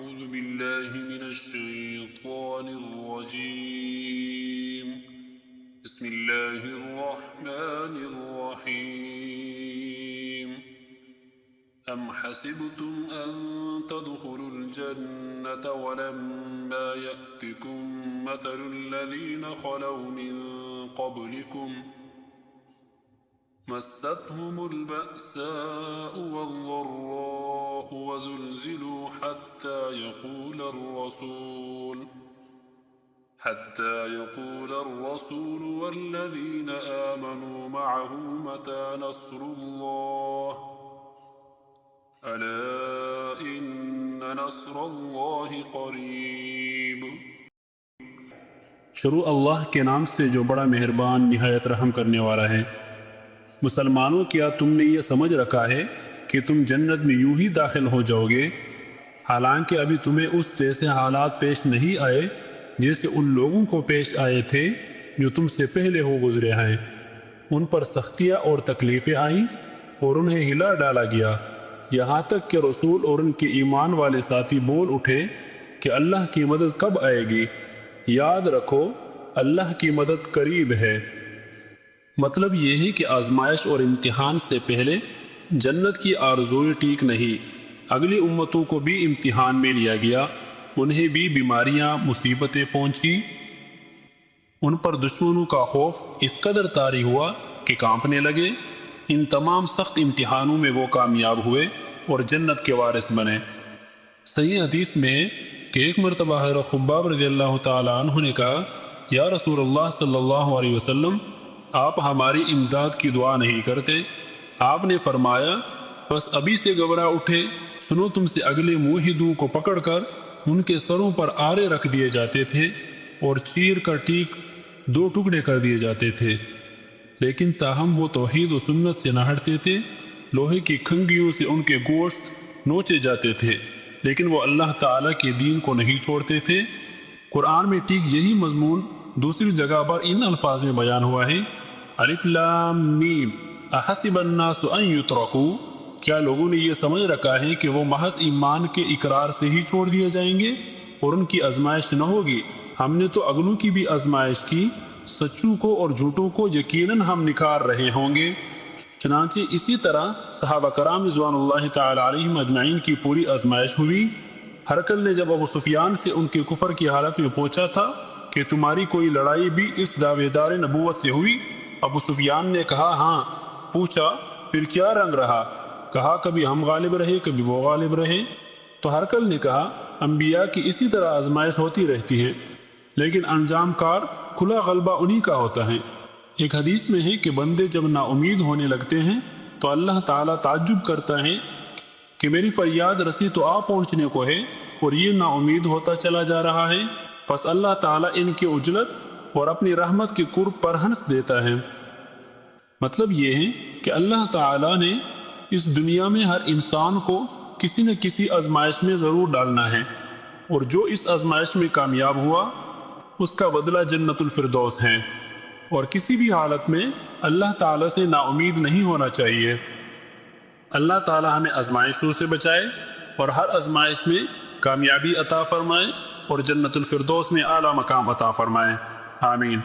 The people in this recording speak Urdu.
أعوذ بالله من الشيطان الرجيم بسم الله الرحمن الرحيم أم حسبتم أن تدخلوا الجنة ولما يأتكم مثل الذين خلوا من قبلكم مستهم البأساء والضراء وزلزلوا حتى يقول الرسول والذين آمنوا معه متى نصر الله ألا إن نصر الله قريب۔ شروع اللہ کے نام سے جو بڑا مہربان نہایت رحم کرنے والا ہے۔ مسلمانوں، کیا تم نے یہ سمجھ رکھا ہے کہ تم جنت میں یوں ہی داخل ہو جاؤ گے، حالانکہ ابھی تمہیں اس جیسے حالات پیش نہیں آئے جیسے ان لوگوں کو پیش آئے تھے جو تم سے پہلے ہو گزرے ہیں۔ ان پر سختیاں اور تکلیفیں آئیں اور انہیں ہلا ڈالا گیا، یہاں تک کہ رسول اور ان کے ایمان والے ساتھی بول اٹھے کہ اللہ کی مدد کب آئے گی؟ یاد رکھو، اللہ کی مدد قریب ہے۔ مطلب یہ ہے کہ آزمائش اور امتحان سے پہلے جنت کی آرزوئیں ٹھیک نہیں، اگلی امتوں کو بھی امتحان میں لیا گیا، انہیں بھی بیماریاں، مصیبتیں پہنچی، ان پر دشمنوں کا خوف اس قدر طاری ہوا کہ کانپنے لگے۔ ان تمام سخت امتحانوں میں وہ کامیاب ہوئے اور جنت کے وارث بنے۔ صحیح حدیث میں کہ ایک مرتبہ حضرت خباب رضی اللہ تعالیٰ عنہ نے کہا، یا رسول اللہ صلی اللہ علیہ وسلم، آپ ہماری امداد کی دعا نہیں کرتے؟ آپ نے فرمایا، بس ابھی سے گھبرا اٹھے، سنو، تم سے اگلے موحدوں کو پکڑ کر ان کے سروں پر آرے رکھ دیے جاتے تھے اور چیر کر ٹیک 2 ٹکڑے کر دیے جاتے تھے، لیکن تاہم وہ توحید و سنت سے نہ ہٹتے تھے۔ لوہے کی کھنگیوں سے ان کے گوشت نوچے جاتے تھے، لیکن وہ اللہ تعالیٰ کے دین کو نہیں چھوڑتے تھے۔ قرآن میں ٹھیک یہی مضمون دوسری جگہ پر ان الفاظ میں بیان ہوا ہے، الف لام میم احسب الناس ان یترکوا، کیا لوگوں نے یہ سمجھ رکھا ہے کہ وہ محض ایمان کے اقرار سے ہی چھوڑ دیے جائیں گے اور ان کی آزمائش نہ ہوگی؟ ہم نے تو اگلوں کی بھی آزمائش کی، سچوں کو اور جھوٹوں کو یقیناً ہم نکال رہے ہوں گے۔ چنانچہ اسی طرح صحابہ کرام رضوان اللہ تعالی علیہم اجمعین کی پوری آزمائش ہوئی۔ ہرقل نے جب ابو سفیان سے ان کے کفر کی حالت میں پوچھا تھا کہ تمہاری کوئی لڑائی بھی اس دعوے دار نبوت سے ہوئی؟ ابو سفیان نے کہا، ہاں۔ پوچھا، پھر کیا رنگ رہا؟ کہا، کبھی ہم غالب رہے، کبھی وہ غالب رہے۔ تو ہرقل نے کہا، انبیاء کی اسی طرح آزمائش ہوتی رہتی ہے، لیکن انجام کار کھلا غلبہ انہی کا ہوتا ہے۔ ایک حدیث میں ہے کہ بندے جب نا امید ہونے لگتے ہیں تو اللہ تعالیٰ تعجب کرتا ہے کہ میری فریاد رسی تو آ پہنچنے کو ہے اور یہ نا امید ہوتا چلا جا رہا ہے، پس اللہ تعالیٰ ان کی عجلت اور اپنی رحمت کے قرب پر ہنس دیتا ہے۔ مطلب یہ ہے کہ اللہ تعالیٰ نے اس دنیا میں ہر انسان کو کسی نہ کسی آزمائش میں ضرور ڈالنا ہے، اور جو اس آزمائش میں کامیاب ہوا اس کا بدلہ جنت الفردوس ہے۔ اور کسی بھی حالت میں اللہ تعالیٰ سے نا امید نہیں ہونا چاہیے۔ اللہ تعالیٰ ہمیں آزمائشوں سے بچائے اور ہر آزمائش میں کامیابی عطا فرمائے اور جنت الفردوس میں اعلیٰ مقام عطا فرمائے، آمین۔